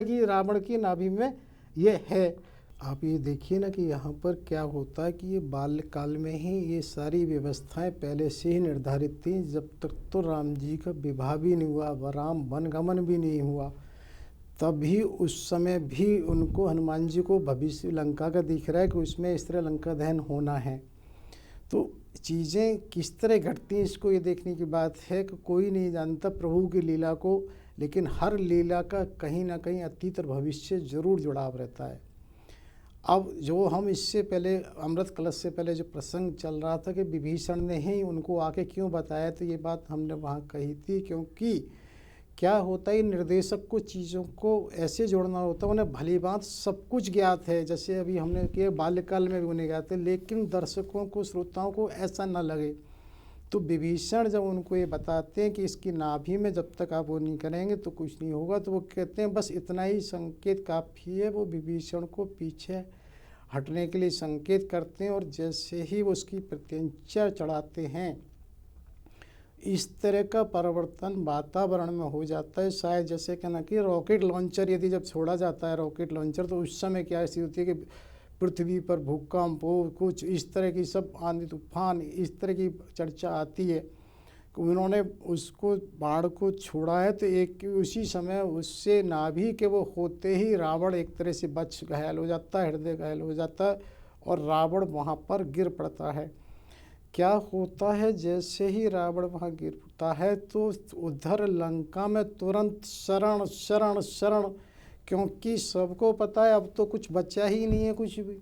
कि रावण की नाभि में ये है। आप ये देखिए ना कि यहाँ पर क्या होता है कि ये बाल्यकाल में ही ये सारी व्यवस्थाएं पहले से ही निर्धारित थी। जब तक तो राम जी का विवाह भी नहीं हुआ, राम वनगमन भी नहीं हुआ, तभी उस समय भी उनको, हनुमान जी को भविष्य लंका का दिख रहा है कि उसमें इस तरह लंका दहन होना है। तो चीज़ें किस तरह घटती हैं, इसको ये देखने की बात है कि कोई नहीं जानता प्रभु की लीला को, लेकिन हर लीला का कहीं ना कहीं अतीत और भविष्य जरूर जुड़ाव रहता है। अब जो हम इससे पहले अमृत कलश से पहले जो प्रसंग चल रहा था कि विभीषण ने ही उनको आके क्यों बताया, तो ये बात हमने वहाँ कही थी, क्योंकि क्या होता है निर्देशक को चीज़ों को ऐसे जोड़ना होता है, उन्हें भली बात सब कुछ ज्ञात है, जैसे अभी हमने किया बाल्यकाल में भी उन्हें ज्ञात है, लेकिन दर्शकों को, श्रोताओं को ऐसा न लगे। तो विभीषण जब उनको ये बताते हैं कि इसकी नाभि में जब तक आप वो नहीं करेंगे तो कुछ नहीं होगा, तो वो कहते हैं बस इतना ही संकेत काफ़ी है। वो विभीषण को पीछे हटने के लिए संकेत करते हैं, और जैसे ही वो उसकी प्रत्यंचा चढ़ाते हैं, इस तरह का परिवर्तन वातावरण में हो जाता है। शायद जैसे कहना कि रॉकेट लॉन्चर यदि जब छोड़ा जाता है रॉकेट लॉन्चर, तो उस समय क्या ऐसी होती है कि पृथ्वी पर भूकंप हो, कुछ इस तरह की सब आंधी तूफान, इस तरह की चर्चा आती है। उन्होंने उसको बाढ़ को छोड़ा है, तो एक उसी समय उससे नाभि के वो होते ही रावण एक तरह से बच घायल हो जाता है, हृदय घायल हो जाता है, और रावण वहाँ पर गिर पड़ता है। क्या होता है, जैसे ही रावण वहाँ गिरता है तो उधर लंका में तुरंत शरण शरण शरण, क्योंकि सबको पता है अब तो कुछ बचा ही नहीं है कुछ भी।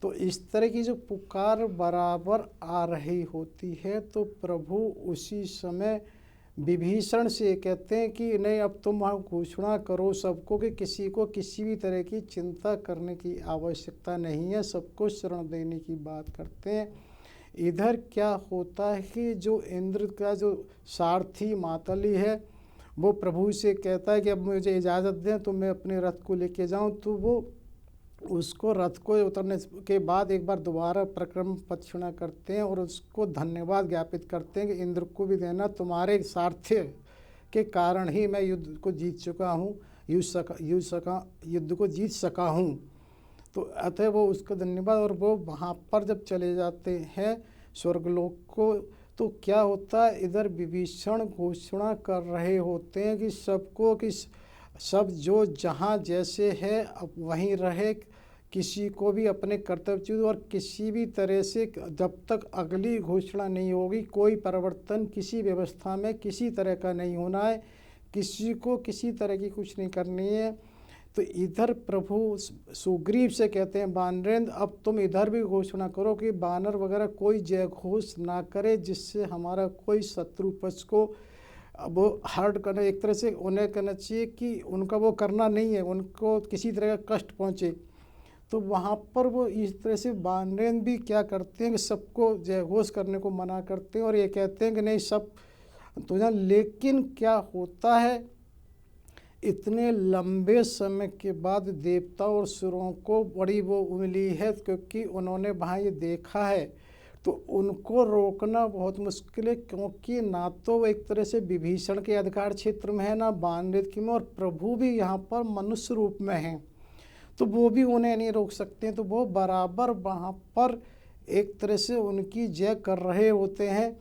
तो इस तरह की जो पुकार बराबर आ रही होती है, तो प्रभु उसी समय विभीषण से कहते हैं कि नहीं, अब तुम वहाँ घोषणा करो सबको कि किसी को किसी भी तरह की चिंता करने की आवश्यकता नहीं है, सबको शरण देने की बात करते हैं। इधर क्या होता है कि जो इंद्र का जो सारथी मातली है, वो प्रभु से कहता है कि अब मुझे इजाज़त दें तो मैं अपने रथ को लेके जाऊं। तो वो उसको रथ को उतरने के बाद एक बार दोबारा प्रक्रम पक्षिणा करते हैं और उसको धन्यवाद ज्ञापित करते हैं कि इंद्र को भी देना, तुम्हारे सारथ्य के कारण ही मैं युद्ध को जीत चुका हूँ, युद्ध को जीत सका हूँ। तो अतः वो उसका धन्यवाद, और वो वहाँ पर जब चले जाते हैं स्वर्गलोक को, तो क्या होता है, इधर विभीषण घोषणा कर रहे होते हैं कि सबको, कि सब जो जहाँ जैसे है अब वहीं रहे, किसी को भी अपने कर्तव्य, और किसी भी तरह से जब तक अगली घोषणा नहीं होगी कोई परिवर्तन किसी व्यवस्था में किसी तरह का नहीं होना है, किसी को किसी तरह की कुछ नहीं करनी है। तो इधर प्रभु सुग्रीव से कहते हैं वानरेंद्र, अब तुम इधर भी घोषणा करो कि वानर वगैरह कोई जय घोष ना करे, जिससे हमारा कोई शत्रु पक्ष को वो हर्ट करना, एक तरह से उन्हें कहना चाहिए कि उनका वो करना नहीं है, उनको किसी तरह का कष्ट पहुँचे। तो वहाँ पर वो इस तरह से वानरेंद्र भी क्या करते हैं कि सबको जय घोष करने को मना करते हैं, और ये कहते हैं कि नहीं सब तो जान। लेकिन क्या होता है, इतने लंबे समय के बाद देवता और सुरों को बड़ी वो मिली है, क्योंकि उन्होंने वहाँ ये देखा है, तो उनको रोकना बहुत मुश्किल है, क्योंकि ना तो वो एक तरह से विभीषण के अधिकार क्षेत्र में है, ना वानरेंद्र की में, और प्रभु भी यहाँ पर मनुष्य रूप में हैं, तो वो भी उन्हें नहीं रोक सकते। तो वो बराबर वहाँ पर एक तरह से उनकी जय कर रहे होते हैं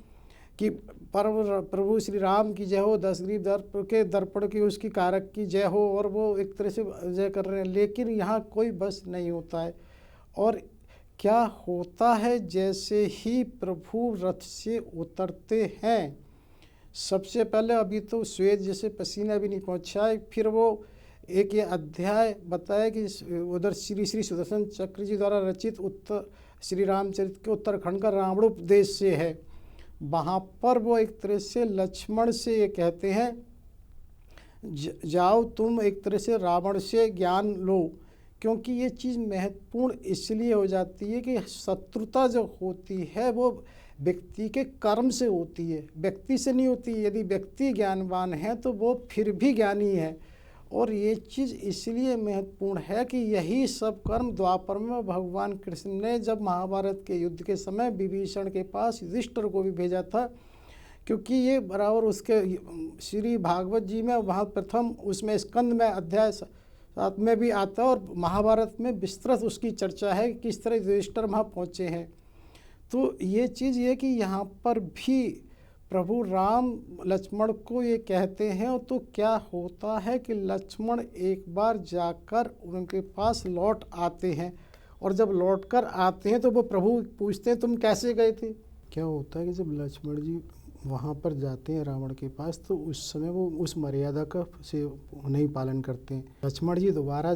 कि प्रभु श्री राम की जय हो, दशग्रीव दर्प के दर्पण की उसकी कारक की जय हो, और वो एक तरह से जय कर रहे हैं। लेकिन यहाँ कोई बस नहीं होता है, और क्या होता है, जैसे ही प्रभु रथ से उतरते हैं, सबसे पहले अभी तो श्वेत जैसे पसीना भी नहीं पहुँचा है, फिर वो एक ये अध्याय बताया कि उधर श्री श्री सुदर्शन चक्र जी द्वारा रचित उत्तर श्री रामचरित के उत्तराखंड का रावणोपदेश से है। वहाँ पर वो एक तरह से लक्ष्मण से ये कहते हैं जाओ तुम एक तरह से रावण से ज्ञान लो, क्योंकि ये चीज़ महत्वपूर्ण इसलिए हो जाती है कि शत्रुता जो होती है वो व्यक्ति के कर्म से होती है, व्यक्ति से नहीं होती। यदि व्यक्ति ज्ञानवान है तो वो फिर भी ज्ञानी है, और ये चीज़ इसलिए महत्वपूर्ण है कि यही सब कर्म द्वापर में भगवान कृष्ण ने जब महाभारत के युद्ध के समय विभीषण के पास युधिष्ठिर को भी भेजा था, क्योंकि ये बराबर उसके श्री भागवत जी में वहाँ प्रथम उसमें स्कंद में अध्याय साथ में भी आता है और महाभारत में विस्तृत उसकी चर्चा है कि किस तरह युधिष्ठिर वहाँ पहुँचे हैं। तो ये चीज़ ये कि यहाँ पर भी प्रभु राम लक्ष्मण को ये कहते हैं, और तो क्या होता है कि लक्ष्मण एक बार जाकर उनके पास लौट आते हैं, और जब लौट कर आते हैं तो वो प्रभु पूछते हैं तुम कैसे गए थे। क्या होता है कि जब लक्ष्मण जी वहाँ पर जाते हैं रावण के पास, तो उस समय वो उस मर्यादा का से नहीं पालन करते हैं। लक्ष्मण जी दोबारा